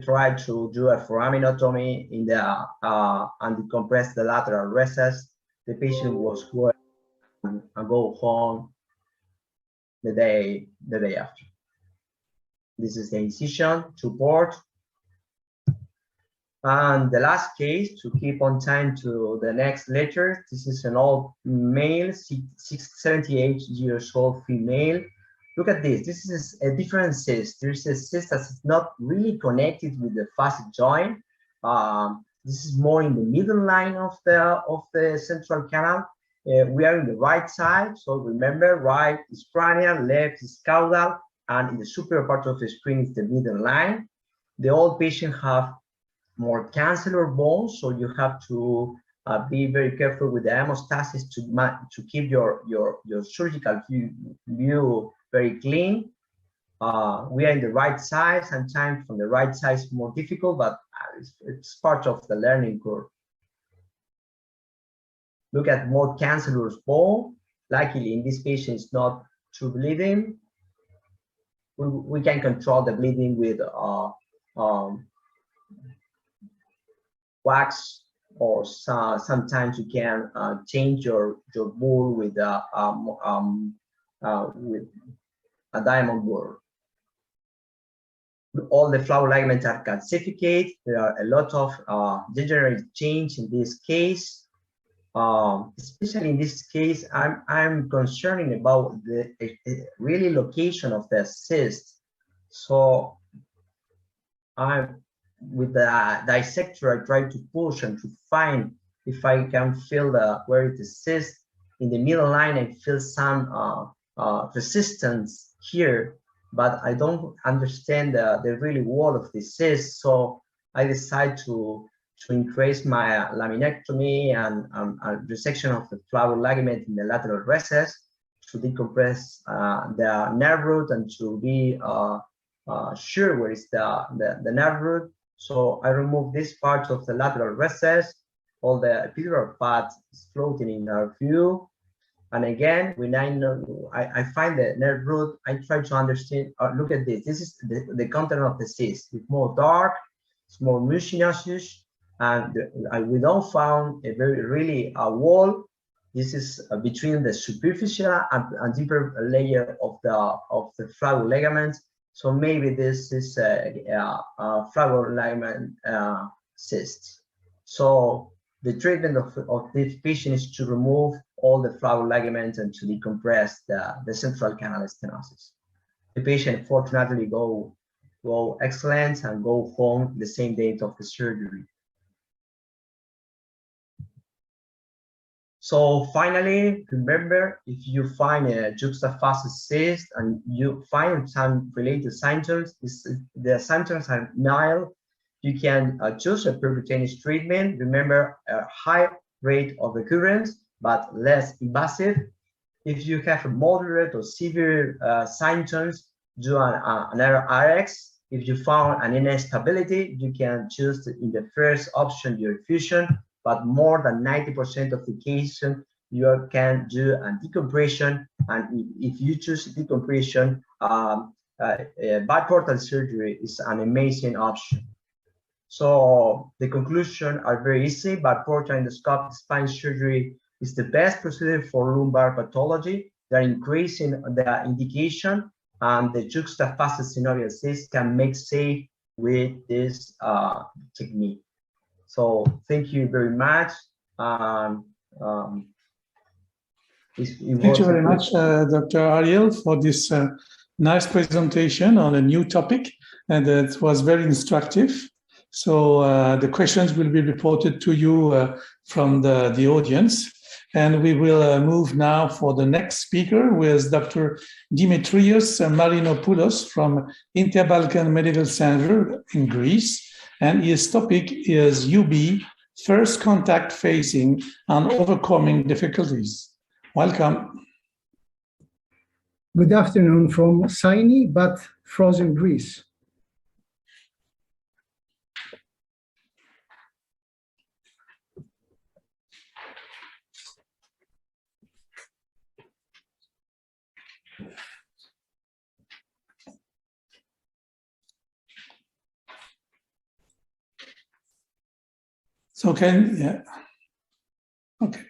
tried to do a foraminotomy in the and decompress the lateral recess. The patient was going and go home the day after. This is the incision to port. And the last case, to keep on time to the next letter, this is an old male, 78 years old female. Look at this. This is a different cyst. There's a cyst that's not really connected with the facet joint. This is more in the middle line of the central canal. We are in the right side, so remember, right is cranial, left is caudal, and in the superior part of the screen is the middle line. The old patient have more canceller bones, so you have to be very careful with the hemostasis to keep your surgical view very clean. We are in the right side. Sometimes from the right side is more difficult, but it's part of the learning curve. Look at more cancellous bone. Luckily, in this patient, it's not too bleeding. We can control the bleeding with wax, or sometimes you can change your bull with a diamond burr. All the flower ligaments are calcificate. There are a lot of degenerative change in this case. Especially in this case, I'm concerned about the really location of the cyst. So with the dissector, I try to push and to find if I can feel where it is cyst. In the middle line, I feel some resistance here, but I don't understand the really wall of the cyst. So I decide to increase my laminectomy and resection of the flower ligament in the lateral recess to decompress the nerve root and to be sure where is the nerve root. So I remove this part of the lateral recess. All the epidural path is floating in our view. And again, when I find the nerve root, I try to understand. Look at this. This is the content of the cyst. It's more dark, it's more mucinous, and we don't found a really wall. This is between the superficial and deeper layer of the flower ligament. So maybe this is a flower ligament cyst. So the treatment of this patient is to remove all the flower ligaments and to decompress the central canal stenosis. The patient fortunately go excellent and go home the same date of the surgery. So finally, remember, if you find a juxtafacial cyst and you find some related symptoms, the symptoms are mild, you can choose a percutaneous treatment. Remember, a high rate of recurrence, but less invasive. If you have moderate or severe symptoms, do an RX. If you found an instability, you can choose in the first option your fusion, but more than 90% of the cases, you can do a decompression. And if you choose decompression, biportal surgery is an amazing option. So the conclusion are very easy. Biportal endoscopic spine surgery is the best procedure for lumbar pathology. They're increasing the indication, and the juxtafacial synovial cyst can make safe with this technique. So thank you very much. Thank you very much, Dr. Ariel, for this nice presentation on a new topic, and it was very instructive. So the questions will be reported to you from the audience. And we will move now for the next speaker, with Dr. Dimitrios Marinopoulos from Interbalkan Medical Center in Greece. And his topic is ISUBE, First Contact Facing and Overcoming Difficulties. Welcome. Good afternoon from sunny but frozen Greece. So yeah. Okay.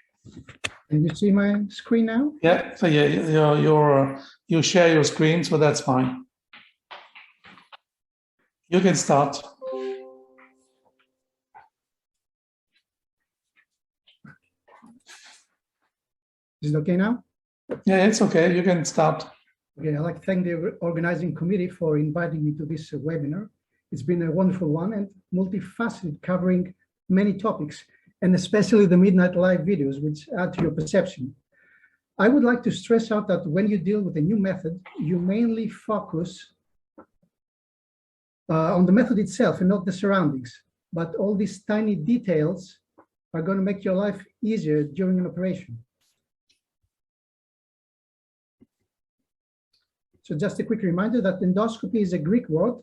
Can you see my screen now? Yeah. So yeah, you share your screen, so that's fine. You can start. Is it okay now? Yeah, it's okay. You can start. Okay, I'd like to thank the organizing committee for inviting me to this webinar. It's been a wonderful one and multifaceted, covering many topics, and especially the Midnight Live videos, which add to your perception. I would like to stress out that when you deal with a new method, you mainly focus on the method itself and not the surroundings. But all these tiny details are going to make your life easier during an operation. So just a quick reminder that endoscopy is a Greek word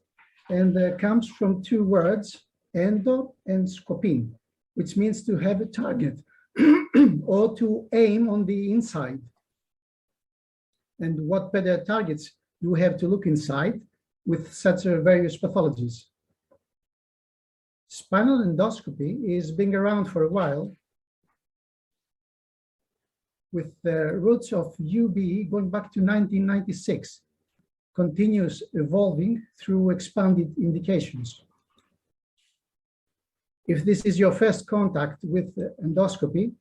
and comes from two words, endo and scopin, which means to have a target or to aim on the inside. And what better targets do we have to look inside with such various pathologies? Spinal endoscopy is being around for a while, with the roots of UBE going back to 1996, continues evolving through expanded indications. If this is your first contact with endoscopy,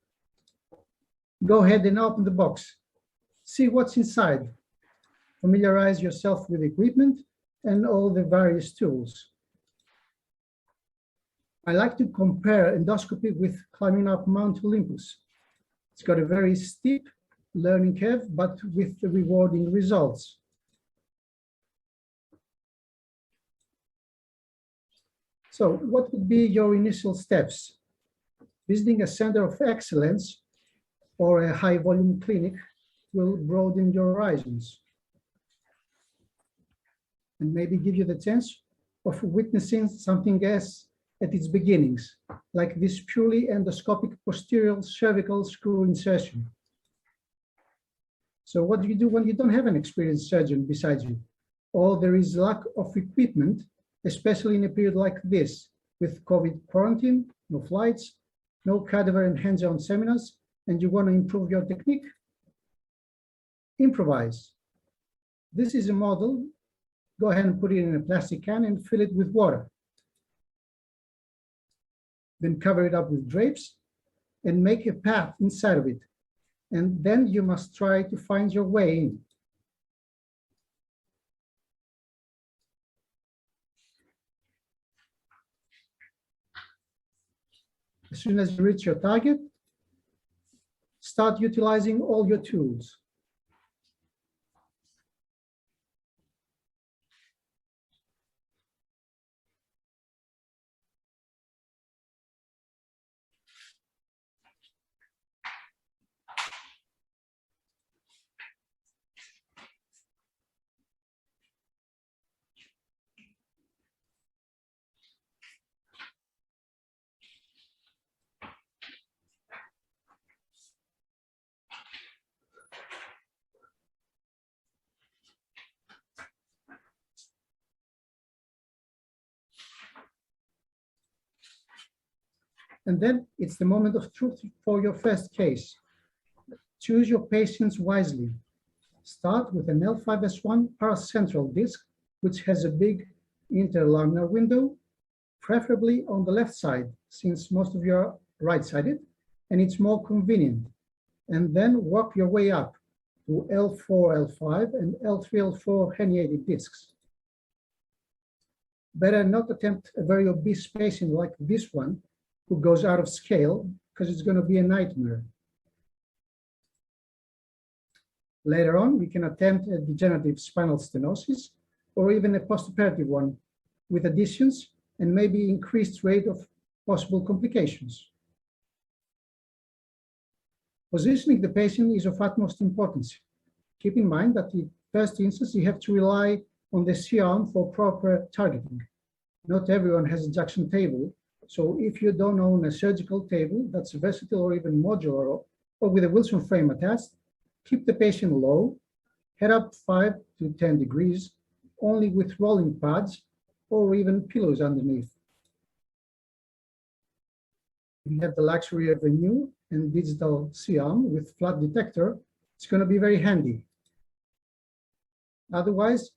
go ahead and open the box. See what's inside. Familiarize yourself with equipment and all the various tools. I like to compare endoscopy with climbing up Mount Olympus. It's got a very steep learning curve, but with the rewarding results. So what would be your initial steps? Visiting a center of excellence or a high volume clinic will broaden your horizons and maybe give you the chance of witnessing something else at its beginnings, like this purely endoscopic posterior cervical screw insertion. So what do you do when you don't have an experienced surgeon beside you, or there is lack of equipment, especially in a period like this, with COVID quarantine, no flights, no cadaver and hands-on seminars, and you want to improve your technique? Improvise. This is a model. Go ahead and put it in a plastic can and fill it with water. Then cover it up with drapes and make a path inside of it. And then you must try to find your way in. As soon as you reach your target, start utilizing all your tools. And then it's the moment of truth for your first case. Choose your patients wisely. Start with an L5S1 paracentral disc, which has a big interlaminar window, preferably on the left side, since most of you are right-sided, and it's more convenient. And then work your way up to L4, L5, and L3, L4 herniated discs. Better not attempt a very obese patient like this one, who goes out of scale, because it's going to be a nightmare. Later on, we can attempt a degenerative spinal stenosis or even a postoperative one with additions and maybe increased rate of possible complications. Positioning the patient is of utmost importance. Keep in mind that in the first instance, you have to rely on the C-arm for proper targeting. Not everyone has a junction table. So if you don't own a surgical table that's versatile or even modular or with a Wilson frame attached, keep the patient low, head up 5 to 10 degrees, only with rolling pads or even pillows underneath. If you have the luxury of a new and digital C-arm with flat detector, it's going to be very handy. Otherwise,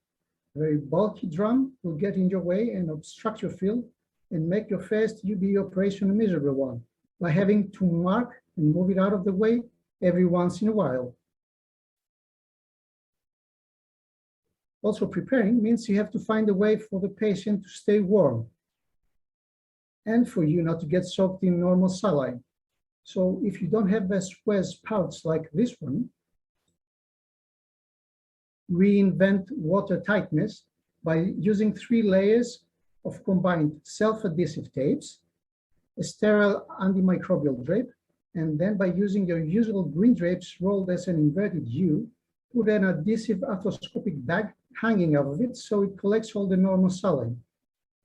a very bulky drum will get in your way and obstruct your field and make your first UBE operation a miserable one by having to mark and move it out of the way every once in a while. Also, preparing means you have to find a way for the patient to stay warm and for you not to get soaked in normal saline. So if you don't have a squares pouch like this one, reinvent water tightness by using 3 layers of combined self-adhesive tapes, a sterile antimicrobial drape, and then by using your usual green drapes rolled as an inverted U, put an adhesive arthroscopic bag hanging out of it so it collects all the normal saline.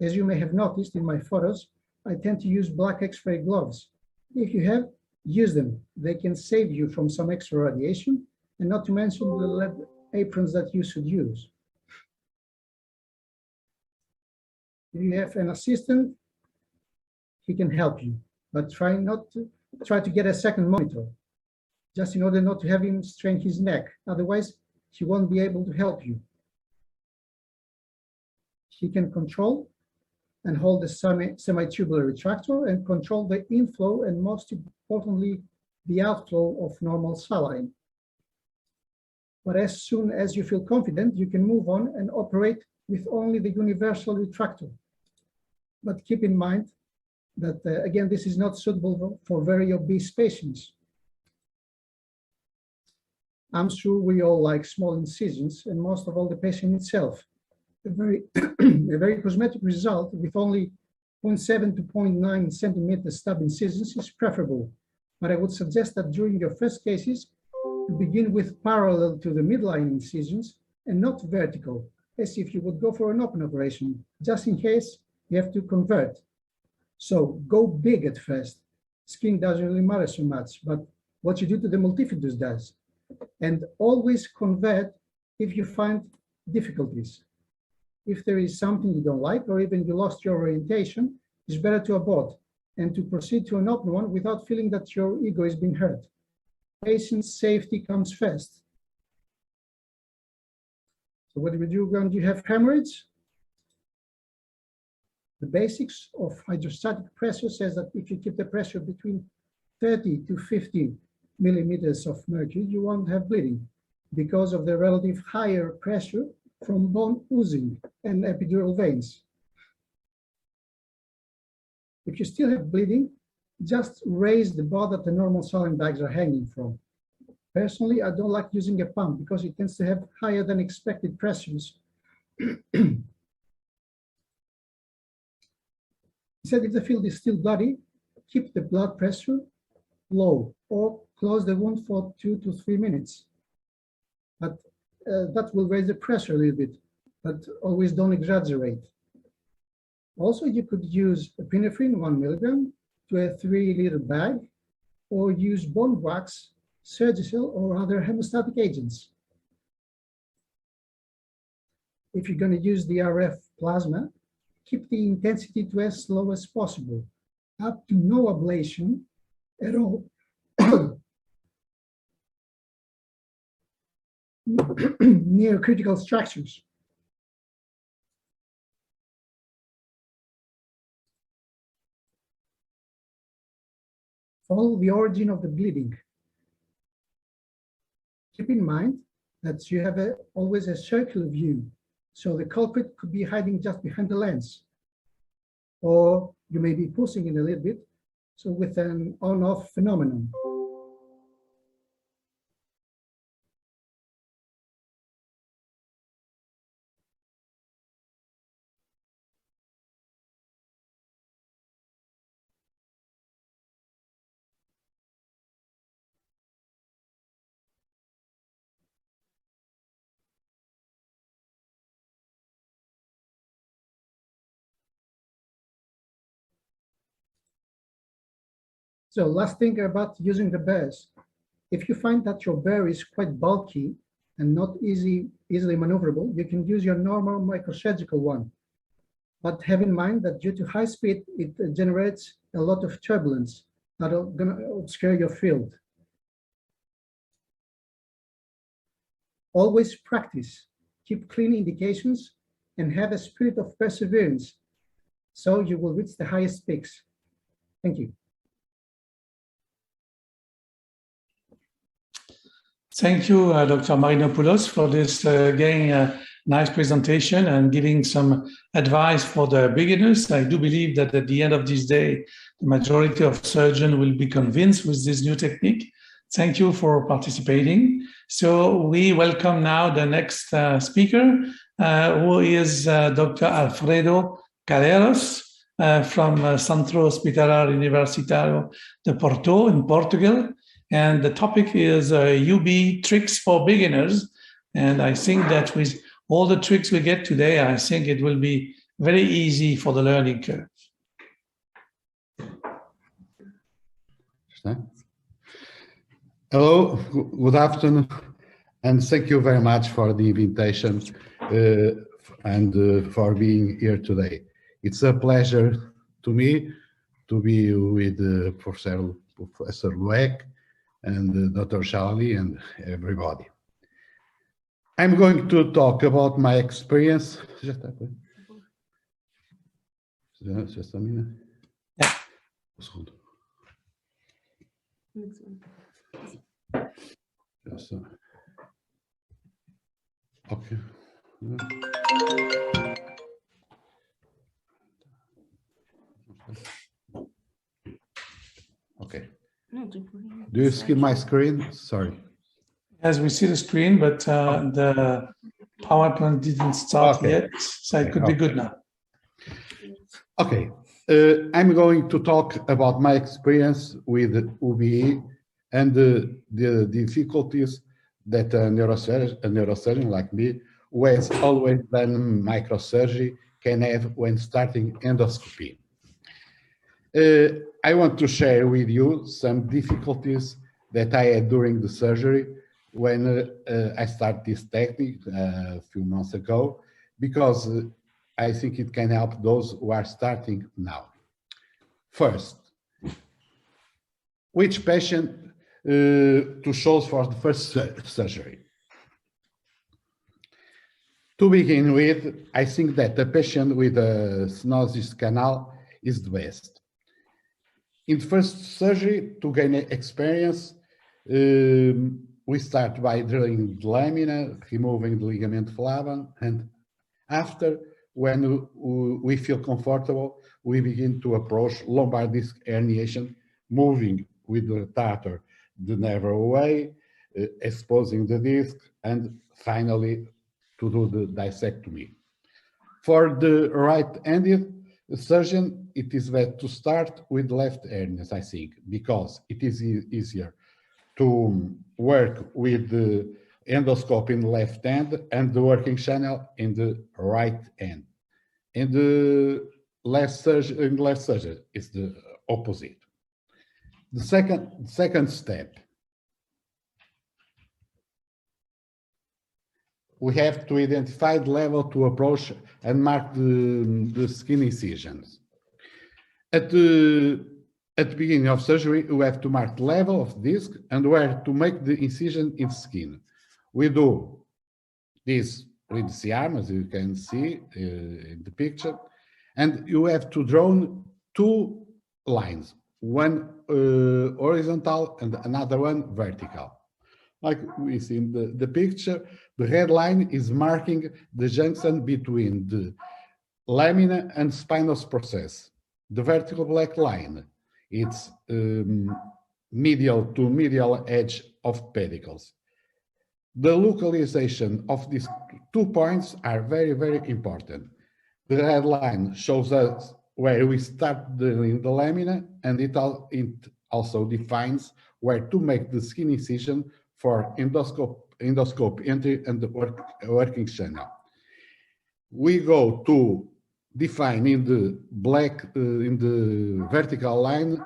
As you may have noticed in my photos, I tend to use black X-ray gloves. If you have, use them. They can save you from some extra radiation, and not to mention the lead aprons that you should use. If you have an assistant, he can help you, but try to get a second monitor, just in order not to have him strain his neck. Otherwise, he won't be able to help you. He can control and hold the semi-tubular retractor and control the inflow and, most importantly, the outflow of normal saline. But as soon as you feel confident, you can move on and operate with only the universal retractor. But keep in mind that, again, this is not suitable for very obese patients. I'm sure we all like small incisions, and most of all the patient itself. A very cosmetic result with only 0.7 to 0.9 centimeter stub incisions is preferable. But I would suggest that during your first cases, to begin with parallel to the midline incisions and not vertical, as if you would go for an open operation, just in case you have to convert. So go big at first. Skin doesn't really matter so much, but what you do to the multifidus does. And always convert if you find difficulties. If there is something you don't like, or even you lost your orientation, it's better to abort and to proceed to an open one without feeling that your ego is being hurt. Patient safety comes first. So what do we do when you have hemorrhoids? The basics of hydrostatic pressure says that if you keep the pressure between 30 to 50 millimeters of mercury, you won't have bleeding because of the relative higher pressure from bone oozing and epidural veins. If you still have bleeding, just raise the bar that the normal saline bags are hanging from. Personally, I don't like using a pump because it tends to have higher than expected pressures. Instead, if the field is still bloody, keep the blood pressure low or close the wound for 2 to 3 minutes. But that will raise the pressure a little bit, but always don't exaggerate. Also, you could use epinephrine 1 milligram to a 3-liter bag, or use bone wax, Surgicel, or other hemostatic agents. If you're going to use the RF plasma, keep the intensity to as low as possible, up to no ablation at all. Near critical structures. Follow the origin of the bleeding. Keep in mind that you have always a circular view, so the culprit could be hiding just behind the lens, or you may be pulsing in a little bit, so with an on-off phenomenon. So last thing about using the bears. If you find that your bear is quite bulky and not easily maneuverable, you can use your normal microsurgical one. But have in mind that due to high speed, it generates a lot of turbulence. not going to obscure your field. Always practice, keep clean indications, and have a spirit of perseverance, so you will reach the highest peaks. Thank you. Thank you, Dr. Marinopoulos, for this again nice presentation and giving some advice for the beginners. I do believe that at the end of this day, the majority of surgeons will be convinced with this new technique. Thank you for participating. So we welcome now the next speaker, who is Dr. Alfredo Calheiros from Centro Hospitalar Universitário de Porto in Portugal. And the topic is UB tricks for beginners. And I think that with all the tricks we get today, I think it will be very easy for the learning curve. Hello, good afternoon, and thank you very much for the invitation and for being here today. It's a pleasure to me to be with Professor Lueck and Dr. Charlie and everybody. I'm going to talk about my experience. Just a minute. Yeah. Yes, okay. Okay. Do you see my screen? Sorry. As we see the screen, but the PowerPoint didn't start yet, so it could be good now. Okay. I'm going to talk about my experience with UBE and the difficulties that a neurosurgeon like me, who has always done microsurgery, can have when starting endoscopy. I want to share with you some difficulties that I had during the surgery when I started this technique a few months ago, because I think it can help those who are starting now. First, which patient to choose for the first surgery? To begin with, I think that the patient with a stenosis canal is the best. In the first surgery, to gain experience, we start by drilling the lamina, removing the ligament flavum, and after, when we feel comfortable, we begin to approach lumbar disc herniation, moving with the rotator the nerve away, exposing the disc, and finally to do the discectomy. For the right-handed surgeon, it is better to start with left hernias, I think, because it is easier to work with the endoscope in the left hand and the working channel in the right hand. In the left surgeon is the opposite. The second step, we have to identify the level to approach and mark the skin incisions. At the beginning of surgery, we have to mark the level of the disc and where to make the incision in skin. We do this with the arm, as you can see in the picture, and you have to draw two lines, one horizontal and another one vertical. Like we see in the picture, the red line is marking the junction between the lamina and spinous process. The vertical black line, it's medial to medial edge of pedicles. The localization of these 2 points are very, very important. The red line shows us where we start drilling the lamina, and it also defines where to make the skin incision for endoscope entry and the working channel. We go to define in the black, in the vertical line,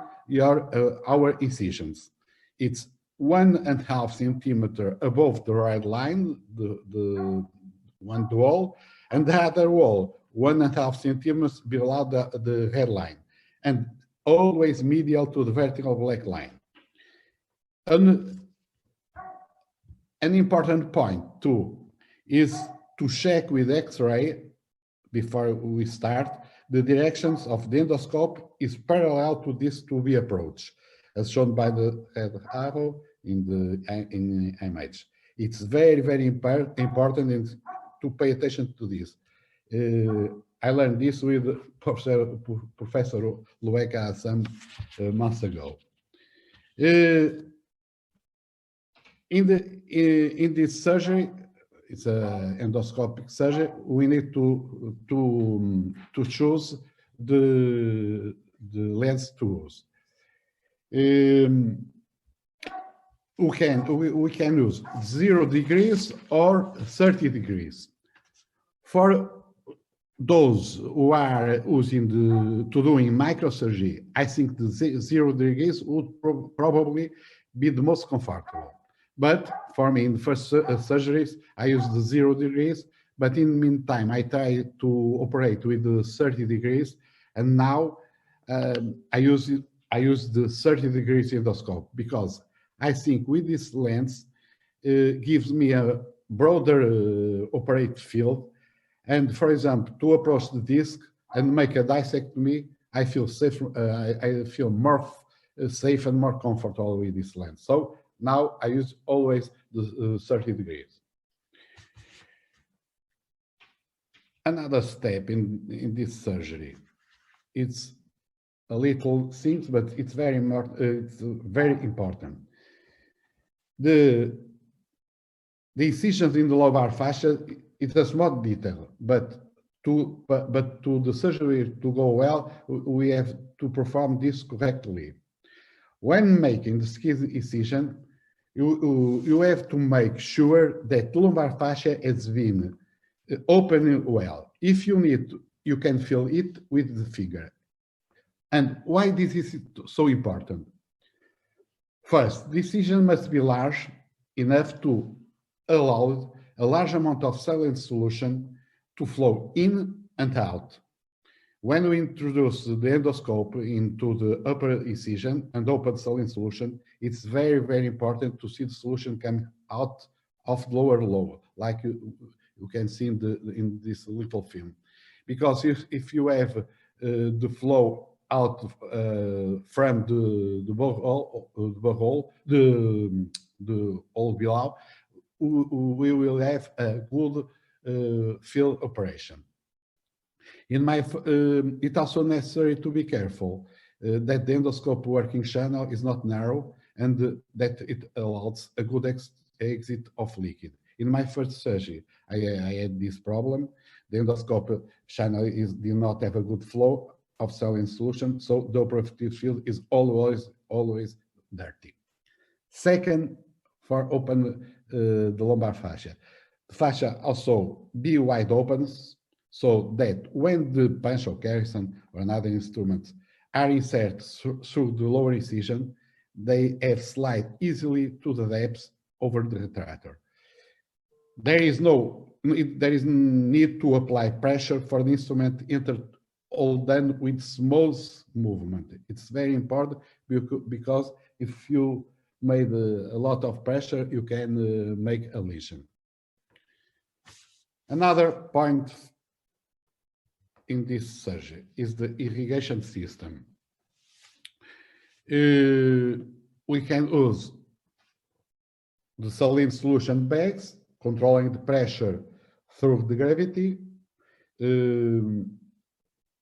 our incisions. It's 1.5 centimeter above the red line, the one wall, and the other wall 1.5 centimeters below the red line. And always medial to the vertical black line. An important point too is to check with X-ray before we start the directions of the endoscope is parallel to this 2B approach, as shown by the red arrow in the image. It's very, very important to pay attention to this. I learned this with Professor Lueca some months ago. In this surgery, it's an endoscopic surgery. We need to choose the lens tools. We can use 0 degrees or 30 degrees. For those who are using doing microsurgery, I think the 0 degrees would probably be the most comfortable. But for me, in the first surgeries, I use the 0 degrees. But in the meantime, I try to operate with the 30 degrees, and now I use the 30 degrees endoscope because I think with this lens gives me a broader operate field. And for example, to approach the disc and make a dissectomy, I feel safe. I feel more safe and more comfortable with this lens. So now I use always the 30 degrees. Another step in this surgery, it's a little thing, but it's very important. The incisions in the lobar fascia, it's a small detail, but to the surgery to go well, we have to perform this correctly. When making the skin incision, you have to make sure that the lumbar fascia has been opened well. If you need, you can feel it with the finger. And why this is so important? First, the incision must be large enough to allow a large amount of saline solution to flow in and out. When we introduce the endoscope into the upper incision and open saline solution, it's very, very important to see the solution come out of the lower lobe, like you can see in this little film. Because if you have the flow out from the hole below, we will have a good field operation. It's also necessary to be careful that the endoscope working channel is not narrow and that it allows a good exit of liquid. In my first surgery, I had this problem. The endoscope channel did not have a good flow of saline solution, so the operative field is always dirty. Second, for open the lumbar fascia. The fascia also be wide open so that when the punch or Garrison or another instruments are inserted through the lower incision, they have slide easily to the depths over the retractor. There is need to apply pressure for the instrument enter all done with smooth movement. It's very important because if you made a lot of pressure, you can make a lesion. Another point in this surgery is the irrigation system. We can use the saline solution bags, controlling the pressure through the gravity.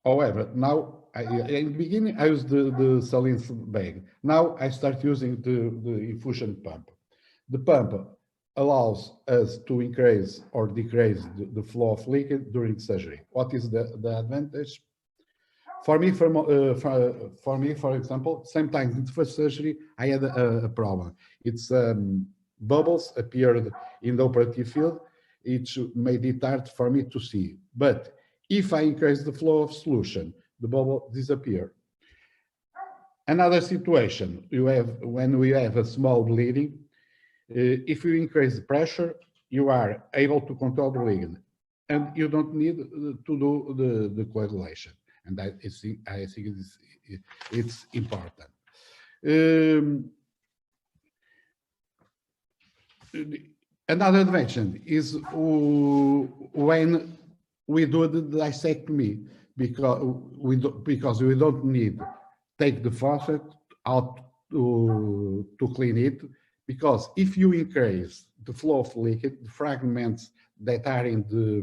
However, now, in the beginning, I used the saline bag. Now I start using the infusion pump. The pump allows us to increase or decrease the flow of liquid during surgery. What is the advantage? For me, for example, sometimes in the first surgery, I had a problem. It's bubbles appeared in the operative field. It made it hard for me to see. But if I increase the flow of solution, the bubble disappears. Another situation you have when we have a small bleeding, if you increase the pressure, you are able to control the bleeding, and you don't need to do the coagulation. and I think it's important. Another advantage is when we do the dissectomy, because we don't need take the faucet out to clean it, because if you increase the flow of liquid, the fragments that are in the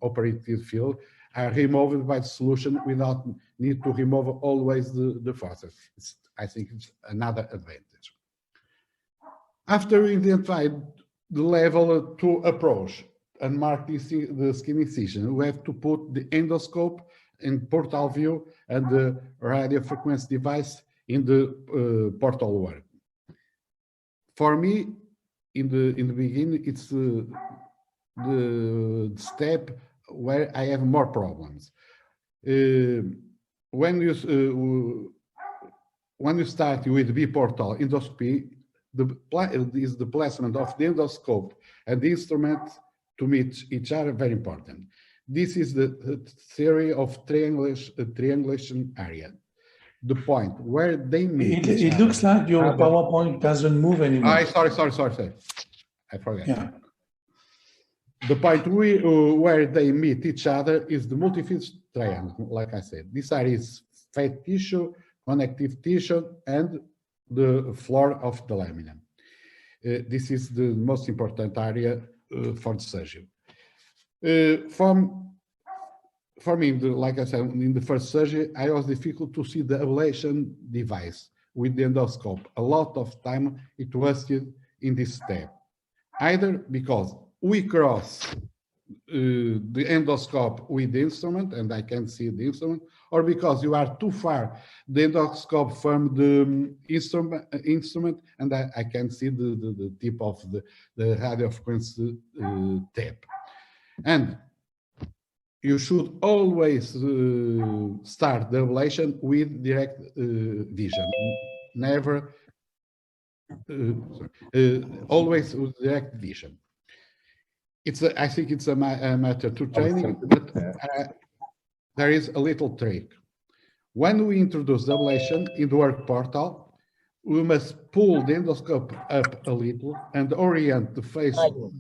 operative field are removed by the solution without need to remove always the faucet. I think it's another advantage. After we identified the level to approach and mark the skin incision, we have to put the endoscope in portal view and the radio frequency device in the portal work. For me, in the beginning, it's the step where I have more problems. When you start with Biportal endoscopy, the placement of the endoscope and the instrument to meet each other very important. This is the theory of triangulation area. The point where they meet. It looks like your PowerPoint doesn't move anymore. Sorry. I forgot. Yeah. The point where they meet each other is the multifaceted triangle, like I said. This area is fat tissue, connective tissue, and the floor of the lamina. This is the most important area for the surgery. For me, like I said, in the first surgery, I was difficult to see the ablation device with the endoscope. A lot of time it wasted in this step, either because we cross the endoscope with the instrument, and I can see the instrument, or because you are too far the endoscope from the instrument, and I can see the tip of the radio frequency tape. And you should always start the ablation with direct vision, never, always with direct vision. I think it's a matter to training, but there is a little trick. When we introduce the ablation in the work portal, we must pull the endoscope up a little and orient the face to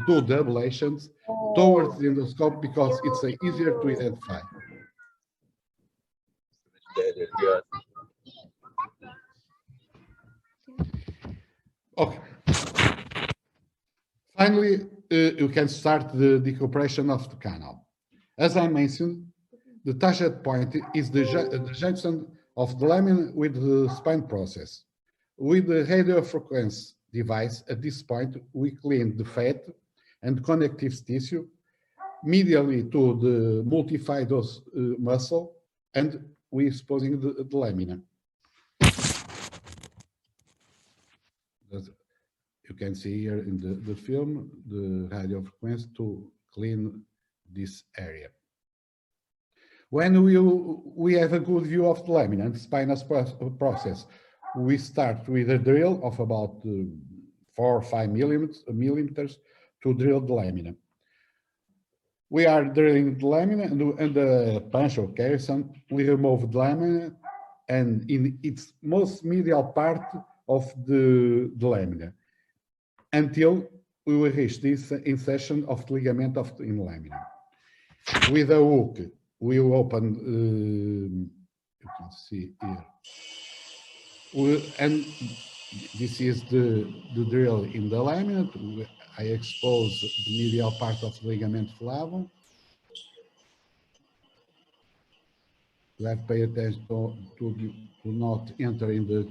do the ablations towards the endoscope, because it's easier to identify. Okay. Finally, you can start the decompression of the canal. As I mentioned, the touched point is the junction of the lamina with the spine process. With the radio frequency device, at this point, we clean the fat and connective tissue medially to the multifidus muscle, and we exposing the lamina. You can see here in the film the radio frequency to clean this area. When we have a good view of the lamina and spinous process, we start with a drill of about 4 or 5 millimeters to drill the lamina. We are drilling the lamina, and the punch or Carrison, we remove the lamina, and in its most medial part of the lamina, until we will reach this insertion of the ligament of the lamina. With a hook, we will open, you can see here, and this is the drill in the lamina. I expose the medial part of the ligament flavum. You have to pay attention to not enter in the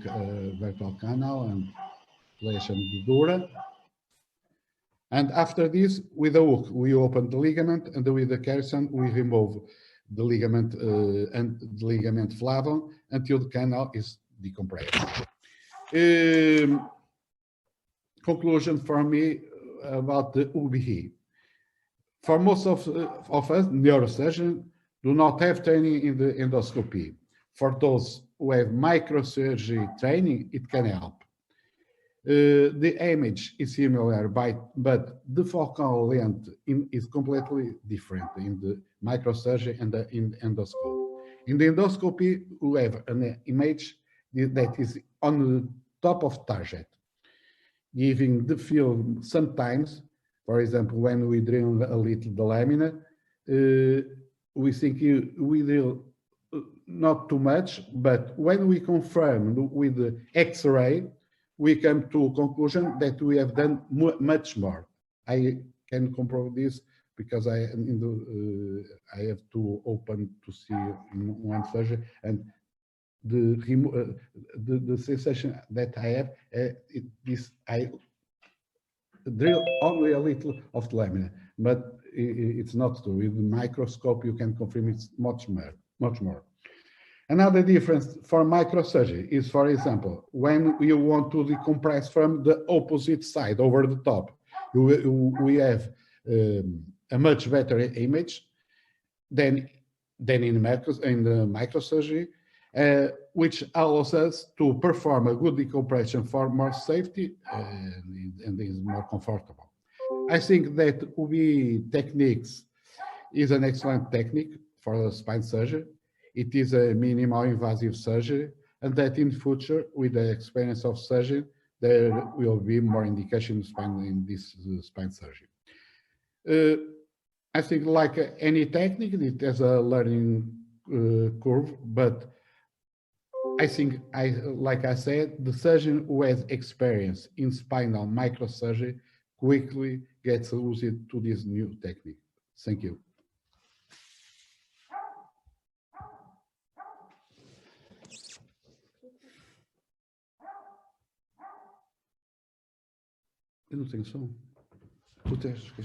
vertebral canal and lesion the dura. And after this, with a hook, we open the ligament, and with the Carrison, we remove the ligament and the ligament flavum until the canal is decompressed. Conclusion for me about the UBE. For most of us, neurosurgeons do not have training in the endoscopy. For those who have microsurgery training, it can help. The image is similar, but the focal length is completely different in the microsurgery and in endoscope. In the endoscopy, we have an image that is on the top of target, giving the field sometimes, for example, when we drill a little the lamina, we think we drill not too much, but when we confirm with the X-ray, we come to a conclusion that we have done much more. I can comprove this because I have to open to see in one surgery, and the sensation that I have I drill only a little of the lamina, but it's not true. With the microscope, you can confirm it's much more. Another difference for microsurgery is, for example, when you want to decompress from the opposite side over the top, we have a much better image than in the microsurgery, which allows us to perform a good decompression for more safety and is more comfortable. I think that UBE techniques is an excellent technique for the spine surgery. It is a minimal invasive surgery, and that in future, with the experience of surgery, there will be more indication in this spine surgery. I think like any technique, it has a learning curve, but I think, like I said, the surgeon who has experience in spinal microsurgery quickly gets used to this new technique. Thank you. Eu não tenho som. Tu tens que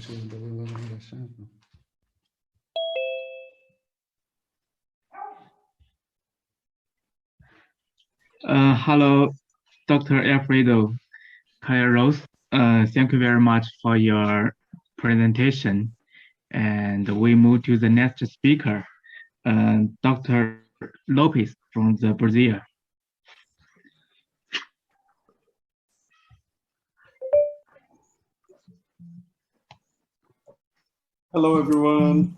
Hello, Dr. Alfredo Kairos. Thank you very much for your presentation. And we move to the next speaker, Dr. Lopez from Brazil. Hello, everyone.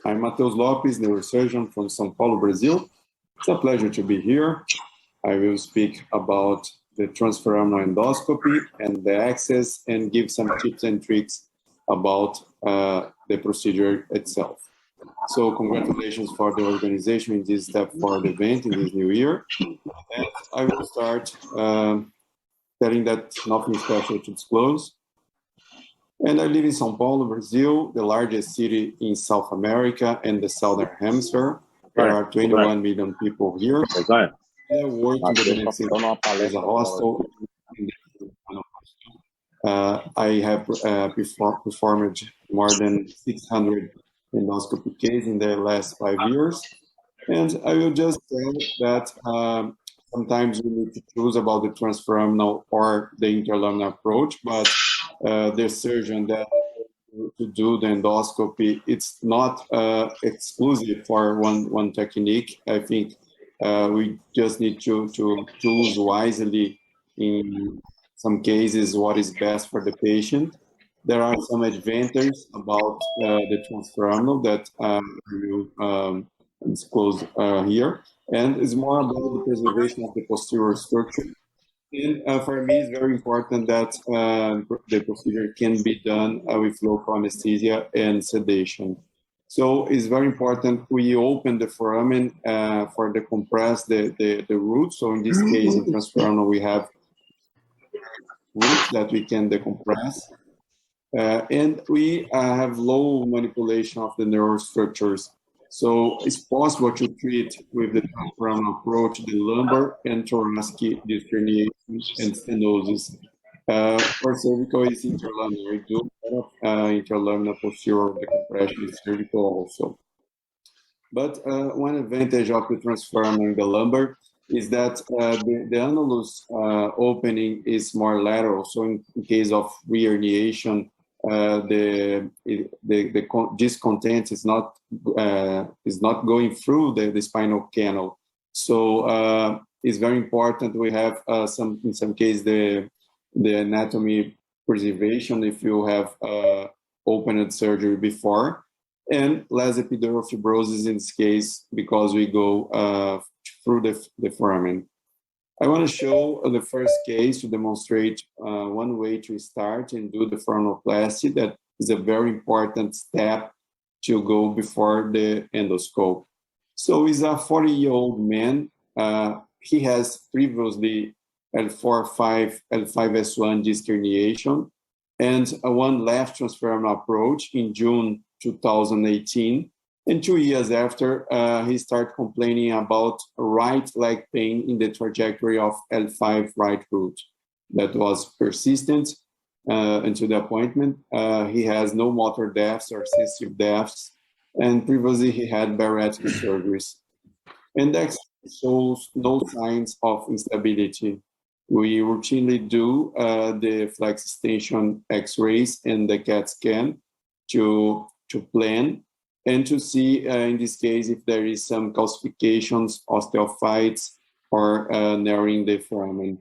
I'm Matheus Lopes, neurosurgeon from São Paulo, Brazil. It's a pleasure to be here. I will speak about the transforaminal endoscopy and the access and give some tips and tricks about the procedure itself. So congratulations for the organization in this step forward event in this new year. And I will start telling that nothing special to disclose. And I live in São Paulo, Brazil, the largest city in South America and the Southern Hemisphere. There are 21 million people here. I work in the Beneficent as a hostel. I have performed more than 600 endoscopy cases in the last 5 years. And I will just say that sometimes you need to choose about the transforaminal or the interlaminar approach, but the surgeon that to do the endoscopy, it's not exclusive for one technique. I think we just need to choose wisely in some cases what is best for the patient. There are some advantages about the transforaminal that I will disclose here, and it's more about the preservation of the posterior structure. And for me, it's very important that the procedure can be done with local anesthesia and sedation. So it's very important we open the foramen for the compress the root. So in this case, in transforaminal, we have roots that we can decompress. And we have low manipulation of the neurostructures. So it's possible to treat with the transforaminal approach the lumbar and thoracic disc herniation and stenosis. For cervical, it's interlaminar. We do interlaminar posterior decompression in cervical also. But one advantage of the transforaminal in the lumbar is that the annulus opening is more lateral. So in case of re-herniation, the disc content is not going through the spinal canal. So it's very important we have in some case the anatomy preservation if you have opened surgery before. and less epidural fibrosis in this case because we go through the foramen. I want to show the first case to demonstrate one way to start and do the foraminoplasty. That is a very important step to go before the endoscope. So he's a 40-year-old man. He has previously L4-5, L5S1 disc herniation and one left transfemoral approach in June 2018. And 2 years after, he started complaining about right leg pain in the trajectory of L5 right root. That was persistent until the appointment. He has no motor deaths or sensitive deaths, and previously he had bariatric surgeries. Index shows no signs of instability. We routinely do the flex extension X-rays and the CAT scan to plan and to see, in this case, if there is some calcifications, osteophytes, or narrowing the foramen.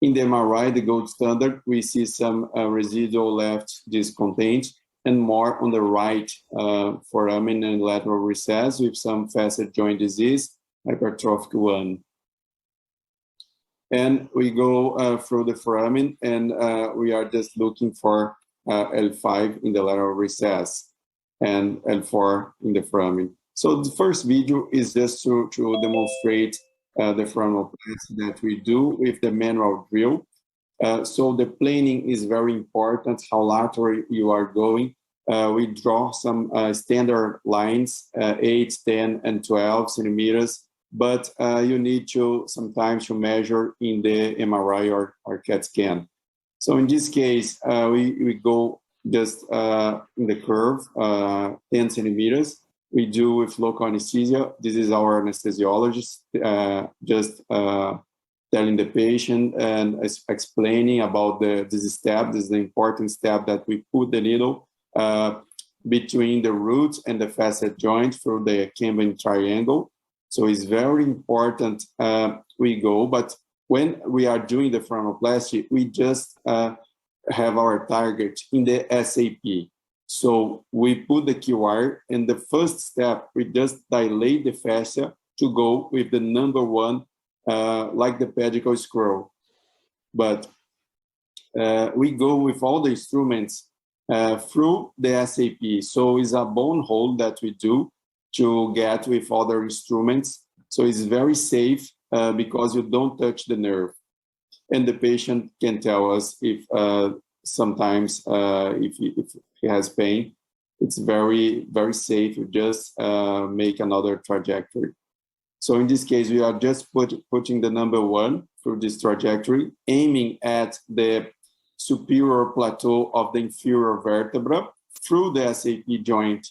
In the MRI, the gold standard, we see some residual left discontent and more on the right foramen and lateral recess with some facet joint disease, hypertrophic 1. And we go through the foramen, and we are just looking for L5 in the lateral recess and L4 in the foramen. So the first video is just to demonstrate the foraminoplasty that we do with the manual drill. So the planning is very important, how lateral you are going. We draw some standard lines, 8, 10, and 12 centimeters, but you need to sometimes to measure in the MRI or CAT scan. So in this case, we go just in the curve, 10 centimeters. We do with local anesthesia. This is our anesthesiologist just telling the patient and explaining about this step. This is the important step that we put the needle between the root and the facet joint through the cambium triangle. So it's very important we go, but when we are doing the foraminoplasty, we just have our target in the SAP. So we put the QR, and the first step, we just dilate the fascia to go with the number 1, like the pedicle scroll. But we go with all the instruments through the SAP. So it's a bone hole that we do to get with other instruments. So it's very safe because you don't touch the nerve. And the patient can tell us if sometimes if he has pain. It's very, very safe. You just make another trajectory. So in this case, we are just putting the number 1 through this trajectory, aiming at the superior plateau of the inferior vertebra through the SAP joint.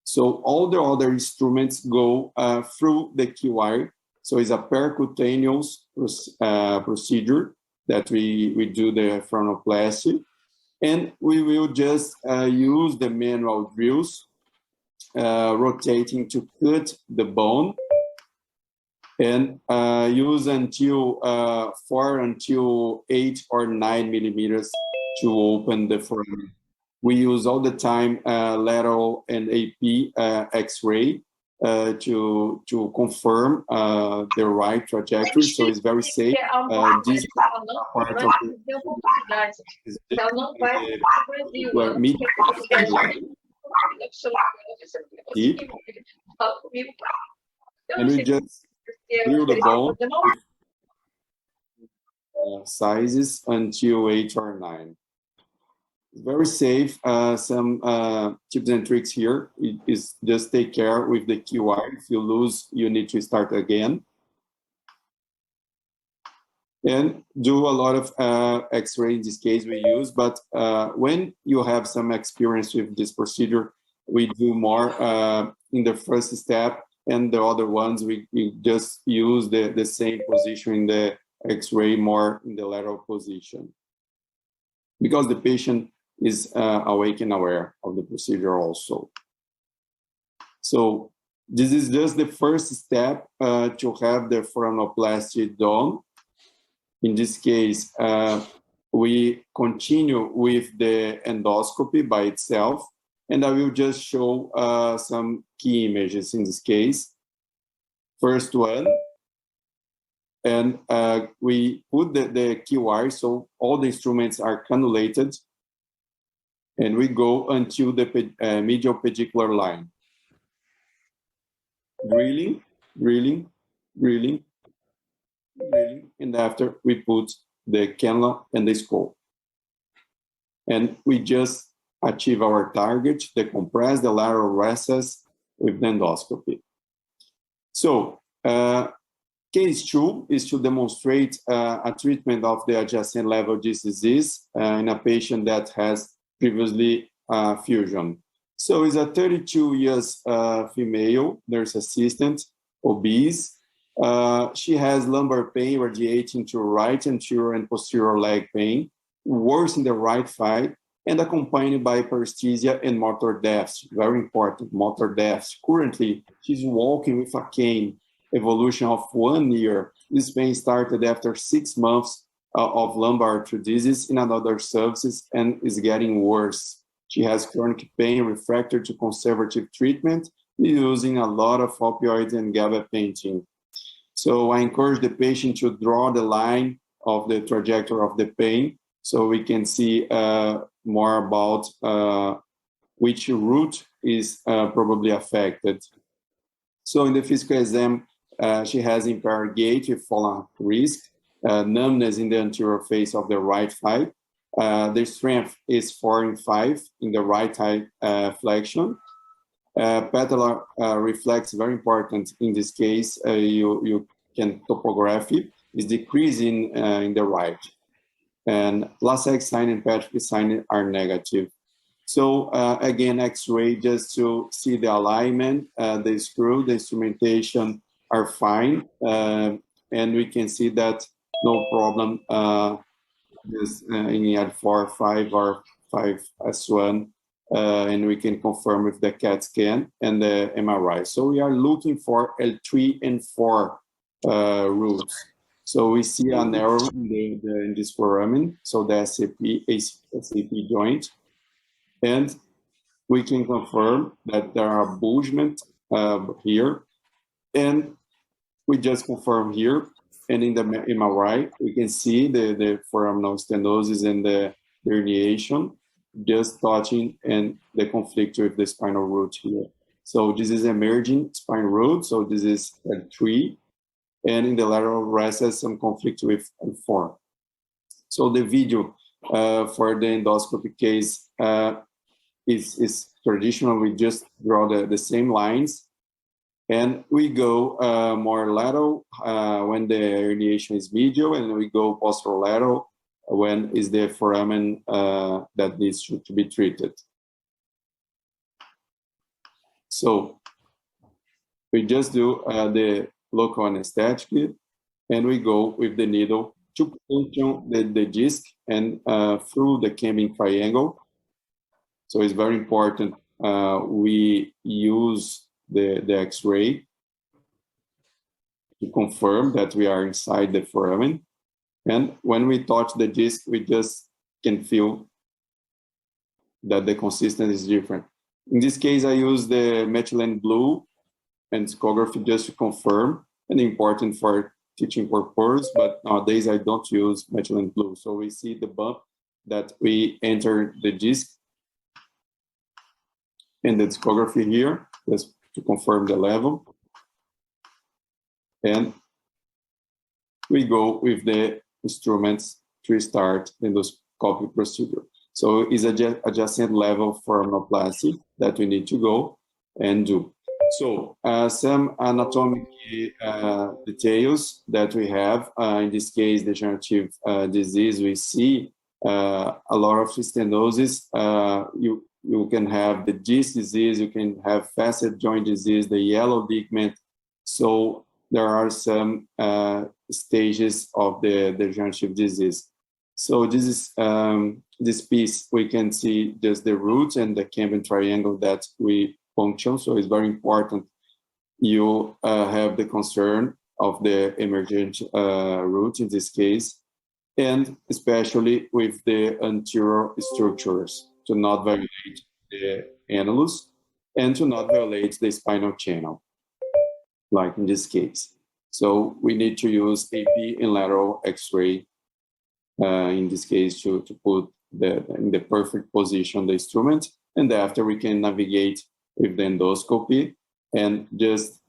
So all the other instruments go through the QR. So it's a percutaneous procedure that we do the foraminoplasty. And we will just use the manual drills, rotating to cut the bone, and use until 4 until 8 or 9 millimeters to open the foramen. We use all the time lateral and AP X-ray to confirm the right trajectory, so it's very safe. This part of and we just drill the bone sizes until 8 or 9. Very safe. Some tips and tricks here is just take care with the QR. If you lose, you need to start again. And do a lot of X-ray in this case we use, but when you have some experience with this procedure, we do more in the first step, and the other ones we just use the same position in the X-ray, more in the lateral position, because the patient is awake and aware of the procedure also. So this is just the first step to have the foraminoplasty done. In this case, we continue with the endoscopy by itself. And I will just show some key images in this case. First one, and we put the key wire, so all the instruments are cannulated, and we go until the medial pedicular line. Drilling, drilling, drilling, drilling, and after we put the cannula and the scope. And we just achieve our target, decompress the lateral recess with the endoscopy. So, case 2 is to demonstrate a treatment of the adjacent level of this disease in a patient that has previously fusion. So it's a 32 years female, nurse assistant, obese. She has lumbar pain radiating to right anterior and posterior leg pain, worse in the right thigh, and accompanied by paresthesia and motor deficit. Very important, motor deficit. Currently, she's walking with a cane, evolution of 1 year. This pain started after 6 months of lumbar arthrodesis in another surface and is getting worse. She has chronic pain refractory to conservative treatment, using a lot of opioids and gabapentin. So I encourage the patient to draw the line of the trajectory of the pain so we can see more about which route is probably affected. So in the physical exam, she has impaired gait with fallen risk, numbness in the anterior face of the right thigh. The strength is 4 and 5 in the right thigh flexion. Patellar reflex, very important in this case. You can topography is decreasing in the right. And LASEX sign and Patrick sign are negative. So again, X-ray just to see the alignment, the screw, the instrumentation are fine. And we can see that no problem is in EAD 4, 5 or 5S1. And we can confirm with the CAT scan and the MRI. So we are looking for L3 and 4 roots. So we see an error in this foramen, so the SAP joint. And we can confirm that there are bulgement here. And we just confirm here. And in the MRI, we can see the foraminal stenosis and the herniation just touching and the conflict with the spinal root here. So this is emerging spinal root. So this is L3. And in the lateral recess, some conflict with L4. So the video for the endoscopy case is traditional. We just draw the same lines. And we go more lateral when the herniation is medial, and we go posterolateral when is the foramen that needs to be treated. So we just do the local anesthetic, and we go with the needle to puncture the disc and through the Camden triangle. So it's very important we use the X-ray to confirm that we are inside the foramen. And when we touch the disc, we just can feel that the consistency is different. In this case, I use the methylene blue endoscopy just to confirm, and important for teaching purpose, but nowadays I don't use methylene blue. So we see the bump that we enter the disc and the discography here, just to confirm the level. And we go with the instruments to start the endoscopic procedure. So it's adjacent level foraminoplasty that we need to go and do. So some anatomic details that we have. In this case, degenerative disease, we see a lot of stenosis. You can have the disc disease, you can have facet joint disease, the yellow ligament. So there are some stages of the degenerative disease. So this is this piece, we can see just the roots and the Camden triangle that we puncture. So it's very important you have the concern of the emergent root in this case, and especially with the anterior structures to not violate the annulus and to not violate the spinal channel, like in this case. So we need to use AP and lateral X-ray in this case to put in the perfect position the instrument, and after we can navigate with the endoscopy and just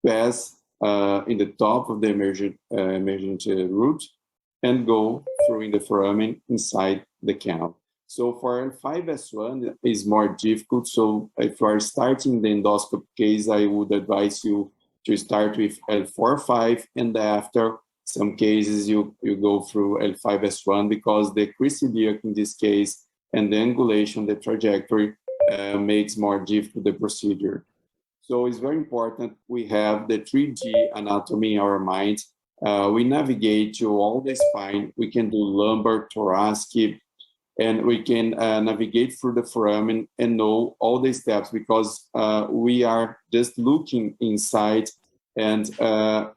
pass in the top of the emergent root and go through in the foramen inside the canal. So for L5S1 is more difficult. So if you are starting the endoscopy case, I would advise you to start with L4-5, and after some cases you go through L5S1 because the crisidiac in this case and the angulation, the trajectory makes more difficult the procedure. So it's very important we have the 3D anatomy in our mind. We navigate to all the spine. We can do lumbar, thoracic, and we can navigate through the foramen and know all the steps because we are just looking inside and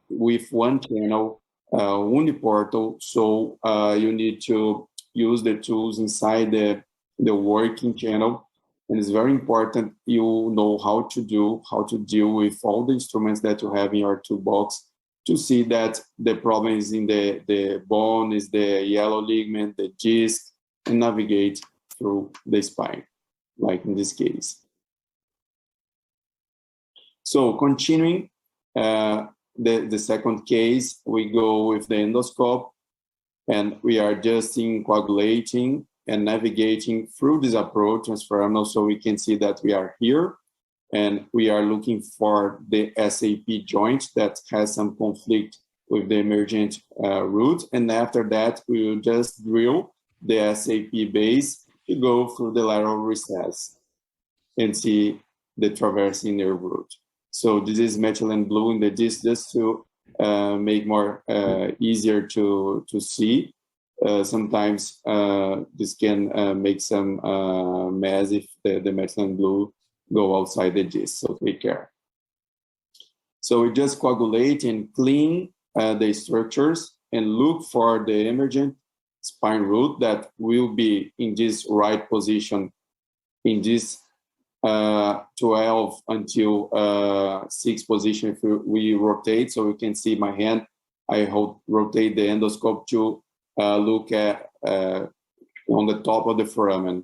with one channel, uniportal. So you need to use the tools inside the working channel. And it's very important you know how to deal with all the instruments that you have in your toolbox to see that the problem is in the bone, is the yellow ligament, the disc, and navigate through the spine, like in this case. So continuing the second case, we go with the endoscope, and we are just coagulating and navigating through this approach transforaminal, so we can see that we are here, and we are looking for the SAP joint that has some conflict with the emergent root, and after that, we will just drill the SAP base to go through the lateral recess and see the traversing nerve root. So this is methylene blue in the disc just to make more easier to see. Sometimes this can make some mess if the methylene blue go outside the disc, so take care. So we just coagulate and clean the structures and look for the emergent spine root that will be in this right position in this 12 until 6 position if we rotate. So you can see my hand, I rotate the endoscope to look at on the top of the foramen.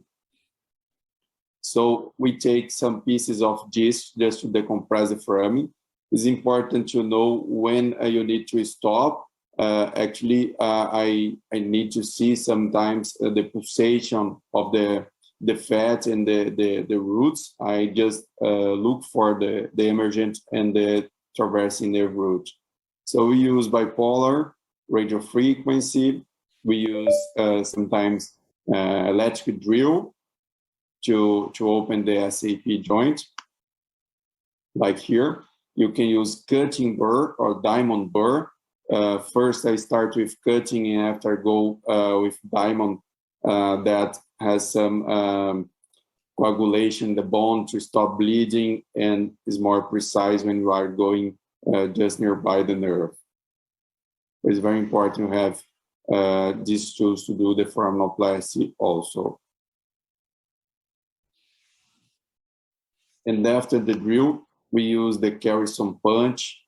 So we take some pieces of disc just to decompress the foramen. It's important to know when you need to stop. Actually, I need to see sometimes the pulsation of the fat and the roots. I just look for the emergent and the traversing nerve root. So we use bipolar, radio frequency. We use sometimes electric drill to open the SAP joint, like here. You can use cutting burr or diamond burr. First, I start with cutting, and after go with diamond that has some coagulation in the bone to stop bleeding and is more precise when you are going just nearby the nerve. It's very important to have these tools to do the foraminoplasty also. And after the drill, we use the Carrison punch.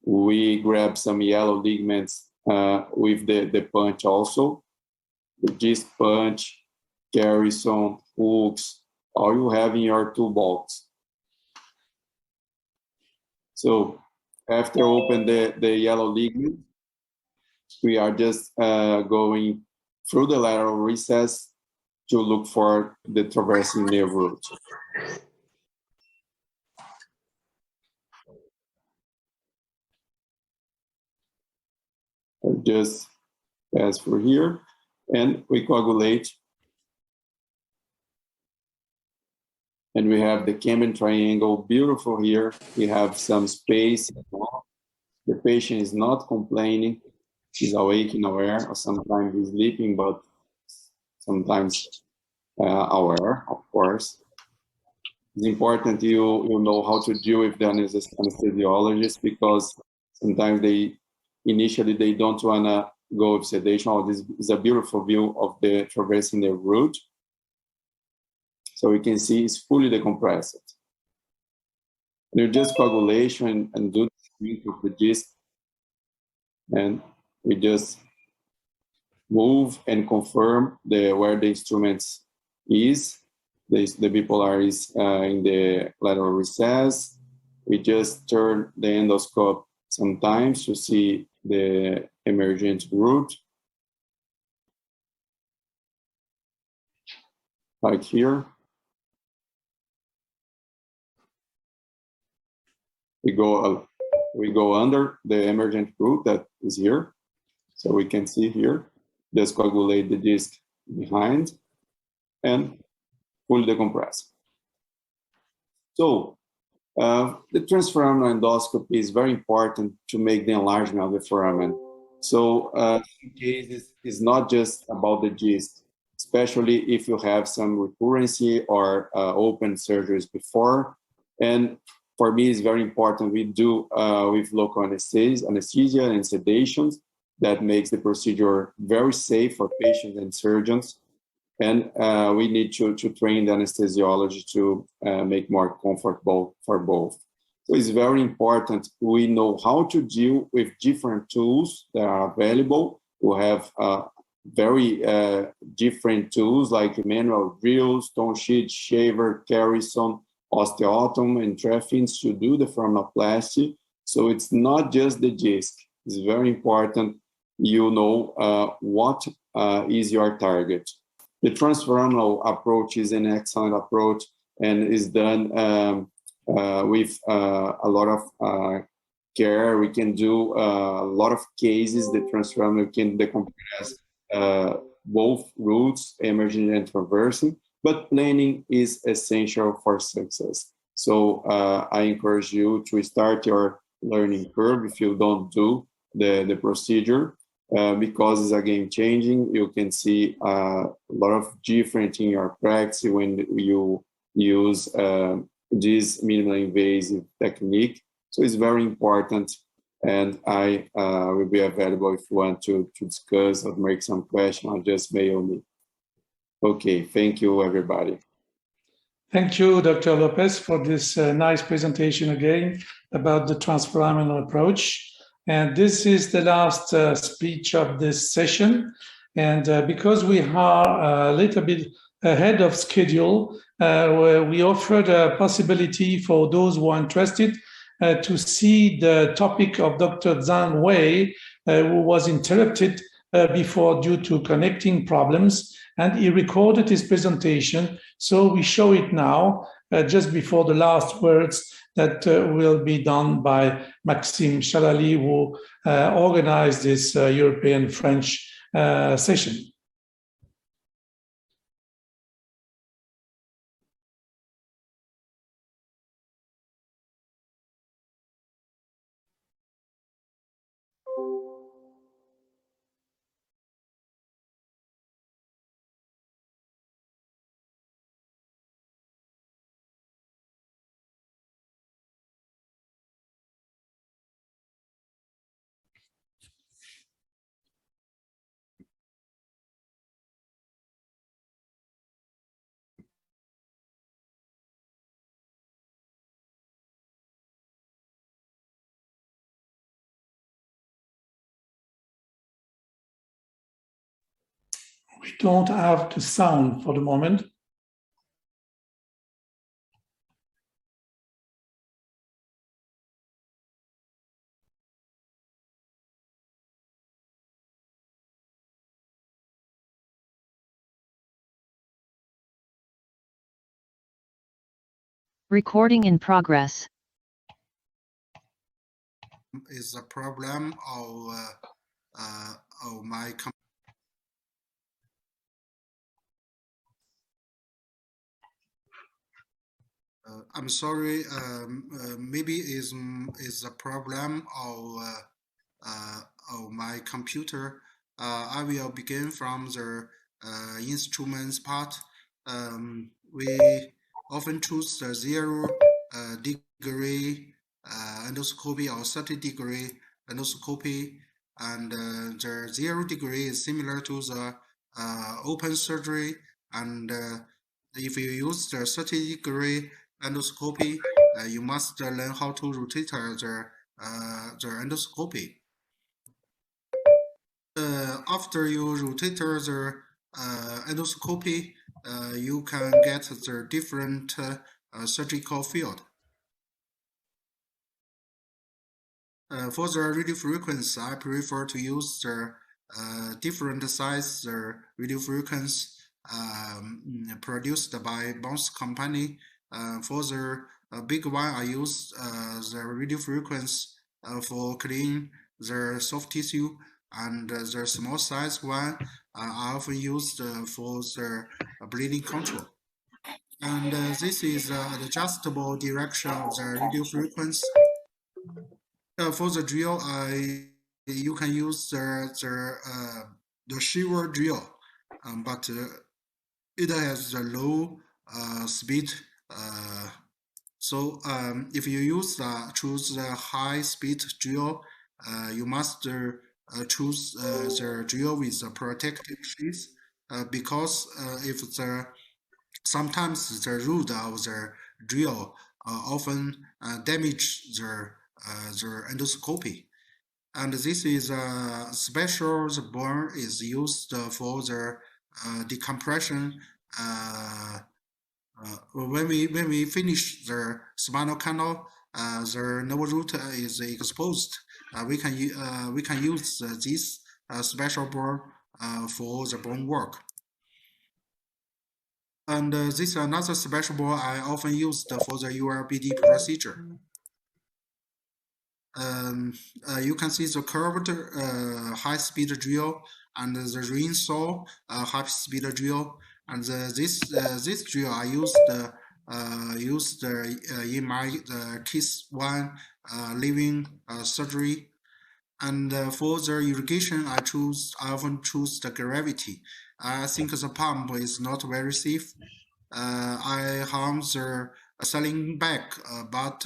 We grab some yellow ligaments with the punch also. The disc punch, Carrison, hooks, all you have in your toolbox. So after open the yellow ligament, we are just going through the lateral recess to look for the traversing nerve root. Just pass through here, and we coagulate. And we have the Kamen triangle, beautiful here. We have some space. The patient is not complaining. He's awake and aware, or sometimes he's sleeping, but sometimes aware, of course. It's important you know how to deal with the anesthesiologist, because sometimes initially they don't want to go with sedation. Oh, this is a beautiful view of the traversing the root. So we can see it's fully decompressed. And you just coagulation and do the disc, and we just move and confirm where the instruments is. The bipolar is in the lateral recess. We just turn the endoscope sometimes to see the emergent root, like here. We go under the emergent root that is here. So we can see here, just coagulate the disc behind and fully decompress. So the transforaminal endoscopy is very important to make the enlargement of the foramen. So in cases, it's not just about the disc, especially if you have some recurrency or open surgeries before. And for me, it's very important we do with local anesthesia and sedations. That makes the procedure very safe for patients and surgeons. And we need to train the anesthesiology to make more comfortable for both. So it's very important we know how to deal with different tools that are available. We have very different tools like manual drills, stone sheet, shaver, Carrison, osteotomy, and treffins to do the foraminoplasty. So it's not just the disc. It's very important you know what is your target. The transforaminal approach is an excellent approach and is done with a lot of care. We can do a lot of cases. The transforaminal can decompress both roots, emerging and traversing, but planning is essential for success. So I encourage you to start your learning curve if you don't do the procedure. Because it's a game changing, you can see a lot of different in your practice when you use this minimally invasive technique. So it's very important, and I will be available if you want to discuss or make some questions or just mail me. Okay, thank you, everybody. Thank you, Dr. Lopez, for this nice presentation again about the transforaminal approach. And this is the last speech of this session. And because we are a little bit ahead of schedule, we offered a possibility for those who are interested to see the topic of Dr. Zhang Wei, who was interrupted before due to connecting problems. And he recorded his presentation. So we show it now, just before the last words that will be done by Maxime Chalali, who organized this European French session. We don't have the sound for the moment. Recording in progress. Is a problem of my I'm sorry. Maybe is a problem of my computer. I will begin from the instruments part. We often choose the 0 degree endoscopy or 30-degree endoscopy, and the 0 degree is similar to the open surgery, and if you use the 30-degree endoscopy, you must learn how to rotate the endoscopy. After you rotate the endoscopy, you can get the different surgical field. For the radio frequency, I prefer to use the different size radio frequency produced by both company. For the big one, I use the radio frequency for clean the soft tissue, and the small size one I often use for the bleeding control. And this is adjustable direction of the radio frequency. For the drill, you can use the shiver drill, but it has a low speed. So if you choose the high speed drill, you must choose the drill with a protective sheath, because if sometimes the root of the drill often damage the endoscopy. And this is a special burn is used for the decompression. When we finish the spinal canal, the nerve root is exposed. We can use this special burn for the bone work. And this is another special burn I often use for the ULBD procedure. You can see the curved high-speed drill and the ring-saw high-speed drill, and this drill I used in my case 1 living surgery. And for the irrigation, I often choose the gravity. I think the pump is not very safe. I harm the saline back about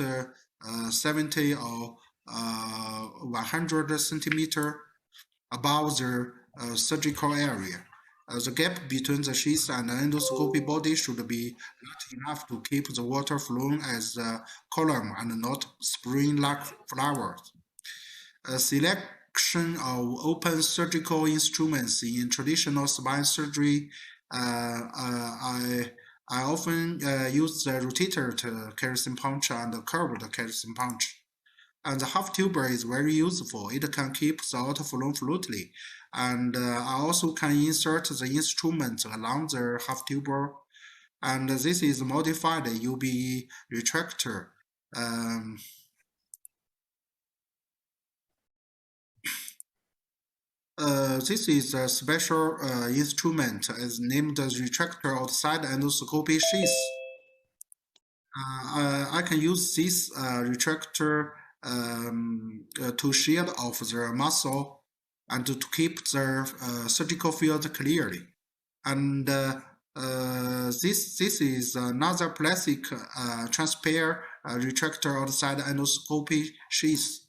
70 or 100 centimeter above the surgical area. The gap between the sheath and the endoscopy body should be large enough to keep the water flowing as a column and not spraying like flowers. Selection of open surgical instruments in traditional spine surgery. I often use the rotator kerosene punch and the curved kerosene punch. And the half tuber is very useful. It can keep the outflow fluidly. And I also can insert the instrument along the half tuber. And this is modified UBE retractor. This is a special instrument is named the retractor outside endoscopy sheath. I can use this retractor to shield off the muscle and to keep the surgical field clearly. And this is another plastic transparent retractor outside endoscopy sheath.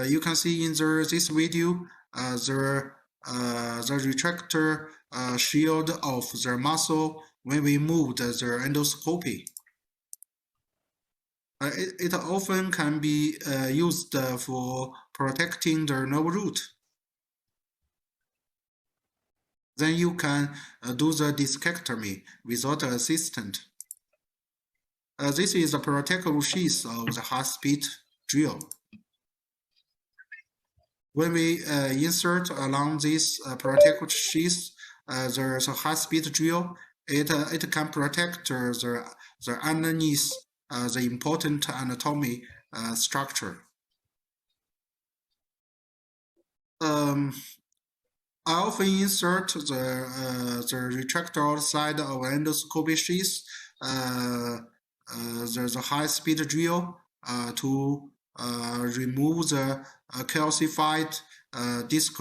You can see in this video the retractor shield of the muscle when we move the endoscopy. It often can be used for protecting the nerve root. Then you can do the discectomy without an assistant. This is a protective sheath of the high-speed drill. When we insert along this protective sheath, there's a high-speed drill. It can protect the underneath the important anatomy structure. I often insert the retractor outside of endoscopy sheath. There's a high-speed drill to remove the calcified disc